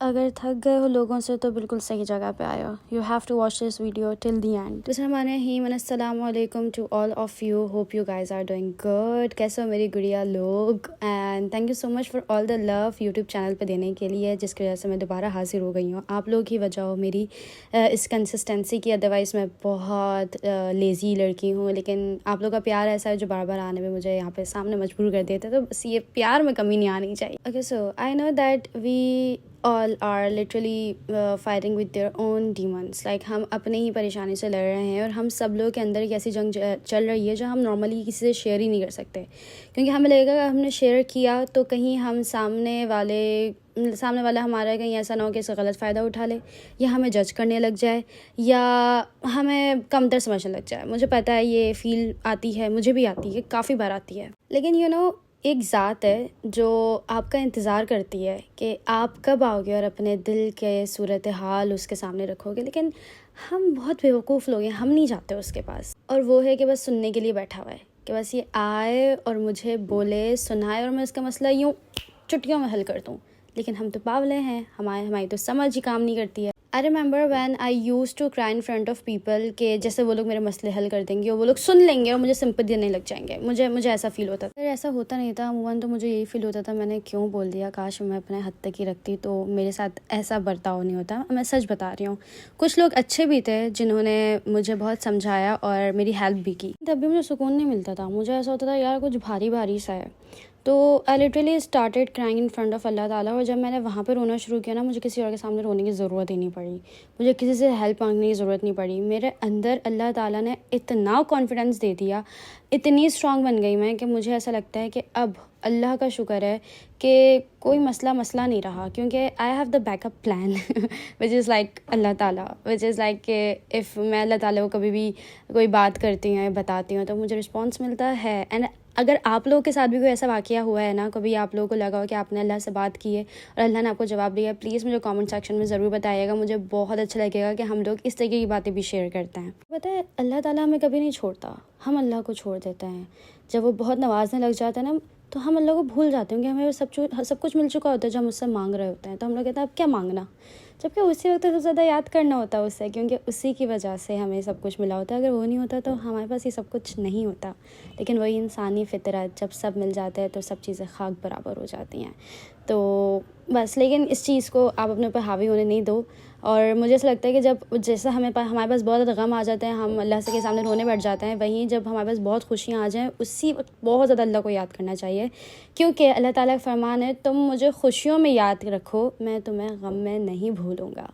اگر تھک گئے ہو لوگوں سے تو بالکل صحیح جگہ پہ آئے ہو. You have to watch this video till the end. بسم السلام علیکم to all of you. Hope you guys are doing good. کیسے ہو میری گڑیا لوگ؟ And thank you so much for all the love YouTube channel پہ دینے کے لیے، جس کی وجہ سے میں دوبارہ حاضر ہو گئی ہوں. آپ لوگ ہی وجہ ہو میری اس کنسسٹنسی کی. ادروائز میں بہت لیزی لڑکی ہوں، لیکن آپ لوگ کا پیار ایسا ہے جو بار بار آنے میں مجھے یہاں پہ سامنے مجبور کر دیتے، تو بس یہ پیار میں کمی نہیں آنی چاہیے. Okay so I know that we all are literally fighting with their own demons. Like ہم اپنے ہی پریشانی سے لڑ رہے ہیں، اور ہم سب لوگ کے اندر ایک ایسی جنگ چل رہی ہے جو ہم نارملی کسی سے شیئر ہی نہیں کر سکتے، کیونکہ ہمیں لگے گا کہ ہم نے شیئر کیا تو کہیں ہم سامنے والا ہمارا کہیں ایسا نہ ہو کہ اس کا غلط فائدہ اٹھا لے، یا ہمیں جج کرنے لگ جائے، یا ہمیں کمتر سمجھنے لگ جائے. مجھے پتہ ہے یہ فیل آتی ہے، مجھے بھی آتی ہے، کافی بار آتی ہے. لیکن ایک ذات ہے جو آپ کا انتظار کرتی ہے کہ آپ کب آؤ گے اور اپنے دل کے صورتحال اس کے سامنے رکھو گے. لیکن ہم بہت بیوقوف لوگ ہیں، ہم نہیں جاتے اس کے پاس. اور وہ ہے کہ بس سننے کے لیے بیٹھا ہوا ہے، کہ بس یہ آئے اور مجھے بولے، سنائے، اور میں اس کا مسئلہ یوں چٹکیوں میں حل کر دوں. لیکن ہم تو پاگلے ہیں، ہماری تو سمجھ ہی کام نہیں کرتی ہے. I remember when I used to cry in front of people کہ جیسے وہ لوگ میرے مسئلے حل کر دیں گے اور وہ لوگ سن لیں گے اور مجھے سمپتی دینے لگ جائیں گے. مجھے ایسا فیل ہوتا تھا. ایسا ہوتا نہیں تھا عموماً، تو مجھے یہی فیل ہوتا تھا میں نے کیوں بول دیا، کاش میں اپنے حد تک ہی رکھتی تو میرے ساتھ ایسا برتاؤ نہیں ہوتا. میں سچ بتا رہی ہوں. کچھ لوگ اچھے بھی تھے جنہوں نے مجھے بہت سمجھایا اور میری ہیلپ بھی کی، تب بھی مجھے سکون نہیں ملتا تھا. مجھے ایسا ہوتا تھا یار کچھ بھاری بھاری سا ہے. تو I literally started crying in front of اللہ تعالیٰ. اور جب میں نے وہاں پہ رونا شروع کیا نا، مجھے کسی اور کے سامنے رونے کی ضرورت ہی نہیں پڑی، مجھے کسی سے ہیلپ مانگنے کی ضرورت نہیں پڑی. میرے اندر اللہ تعالیٰ نے اتنا کانفیڈنس دے دیا، اتنی اسٹرانگ بن گئی میں، کہ مجھے ایسا لگتا ہے کہ اب اللہ کا شکر ہے کہ کوئی مسئلہ نہیں رہا، کیونکہ I have the backup plan which is like اللہ تعالیٰ، وچ از لائک کہ اف میں اللہ تعالیٰ کو کبھی بھی کوئی بات کرتی ہوں یا بتاتی ہوں تو مجھے رسپانس ملتا ہے. اینڈ اگر آپ لوگوں کے ساتھ بھی کوئی ایسا واقعہ ہوا ہے نا، کبھی آپ لوگوں کو لگا ہو کہ آپ نے اللہ سے بات کی ہے اور اللہ نے آپ کو جواب دیا، پلیز مجھے کامنٹ سیکشن میں ضرور بتائیے گا. مجھے بہت اچھا لگے گا کہ ہم لوگ اس طریقے کی باتیں بھی شیئر کرتے ہیں. پتہ ہے اللہ تعالیٰ ہمیں کبھی نہیں چھوڑتا، ہم اللہ کو چھوڑ دیتے ہیں. جب وہ بہت نوازنے لگ جاتا ہے نا، تو ہم اللہ کو بھول جاتے ہیں کہ ہمیں سب کچھ مل چکا ہوتا ہے جو ہم اس سے مانگ رہے ہوتے ہیں. تو ہم لوگ کہتے ہیں اب کیا مانگنا، جبکہ اسی وقت سب سے زیادہ یاد کرنا ہوتا ہے اس سے، کیونکہ اسی کی وجہ سے ہمیں سب کچھ ملا ہوتا ہے. اگر وہ نہیں ہوتا تو ہمارے پاس یہ سب کچھ نہیں ہوتا. لیکن وہی انسانی فطرت، جب سب مل جاتا ہے تو سب چیزیں خاک برابر ہو جاتی ہیں. تو بس، لیکن اس چیز کو آپ اپنے اوپر حاوی ہونے نہیں دو. اور مجھے ایسا لگتا ہے کہ جب جیسا ہمارے پاس بہت زیادہ غم آ جاتے ہیں، ہم اللہ سے کے سامنے رونے بیٹھ جاتے ہیں، وہیں جب ہمارے پاس بہت خوشیاں آ جائیں، اسی وقت بہت زیادہ اللہ کو یاد کرنا چاہیے، کیونکہ اللہ تعالیٰ کا فرمان ہے تم مجھے خوشیوں میں یاد رکھو، میں تمہیں غم میں نہیں بھولوں گا.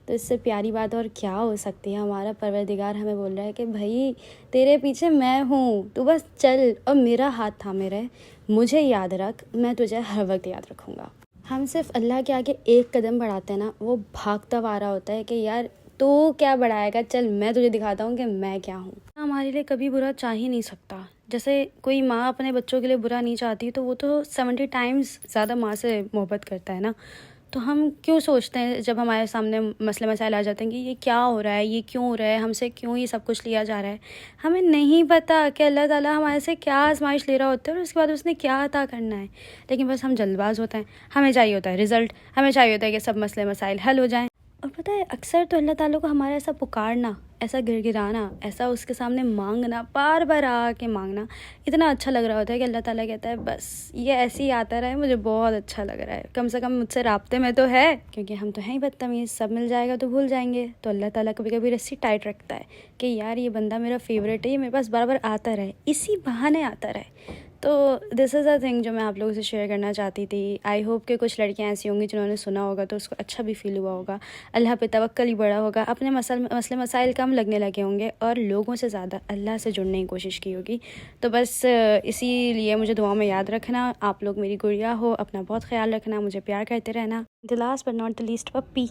تو اس سے پیاری بات اور کیا ہو سکتی ہے. ہمارا پروردگار ہمیں بول رہا ہے کہ بھائی تیرے پیچھے میں ہوں، تو بس چل اور میرا ہاتھ تھامے رہے، مجھے یاد رکھ، میں تجھے ہر وقت یاد رکھوں گا. ہم صرف اللہ کے آگے ایک قدم بڑھاتے ہیں نا، وہ بھاگتا ہوا آ رہا ہوتا ہے کہ یار تو کیا بڑھائے گا، چل میں تجھے دکھاتا ہوں کہ میں کیا ہوں. ہمارے لیے کبھی برا چاہ ہی نہیں سکتا. جیسے کوئی ماں اپنے بچوں کے لیے برا نہیں چاہتی، تو وہ تو 70 ٹائمز زیادہ ماں سے محبت کرتا ہے نا. تو ہم کیوں سوچتے ہیں جب ہمارے سامنے مسئلے مسائل آ جاتے ہیں کہ یہ کیا ہو رہا ہے، یہ کیوں ہو رہا ہے، ہم سے کیوں یہ سب کچھ لیا جا رہا ہے. ہمیں نہیں پتہ کہ اللہ تعالیٰ ہمارے سے کیا آزمائش لے رہا ہوتا ہے اور اس کے بعد اس نے کیا عطا کرنا ہے. لیکن بس ہم جلد باز ہوتے ہیں، ہمیں چاہیے ہوتا ہے رزلٹ، ہمیں چاہیے ہوتا ہے کہ سب مسئلے مسائل حل ہو جائیں. اور پتہ ہے اکثر تو اللہ تعالیٰ کو ہمارا ایسا پکارنا، ایسا گر گرانا، ایسا اس کے سامنے مانگنا، بار بار آ کے مانگنا اتنا اچھا لگ رہا ہوتا ہے کہ اللہ تعالیٰ کہتا ہے بس یہ ایسے ہی آتا رہے، مجھے بہت اچھا لگ رہا ہے، کم سے کم مجھ سے رابطے میں تو ہے. کیونکہ ہم تو ہیں ہی بدتمیز، سب مل جائے گا تو بھول جائیں گے. تو اللہ تعالیٰ کبھی کبھی رسی ٹائٹ رکھتا ہے کہ یار یہ بندہ میرا فیوریٹ ہے، یہ میرے پاس بار بار آتا رہے، اسی بہانے آتا رہے. تو دس از اے تھنگ جو میں آپ لوگوں سے شیئر کرنا چاہتی تھی. آئی ہوپ کہ کچھ لڑکیاں ایسی ہوں گی جنہوں نے سنا ہوگا تو اس کو اچھا بھی فیل ہوا ہوگا، اللہ پہ توکل ہی بڑا ہوگا، اپنے مسئلے مسائل کم لگنے لگے ہوں گے اور لوگوں سے زیادہ اللہ سے جڑنے کی کوشش کی ہوگی. تو بس اسی لیے مجھے دعاؤں میں یاد رکھنا. آپ لوگ میری گڑیا ہو، اپنا بہت خیال رکھنا، مجھے پیار کرتے رہنا. The last but not the least, puppy.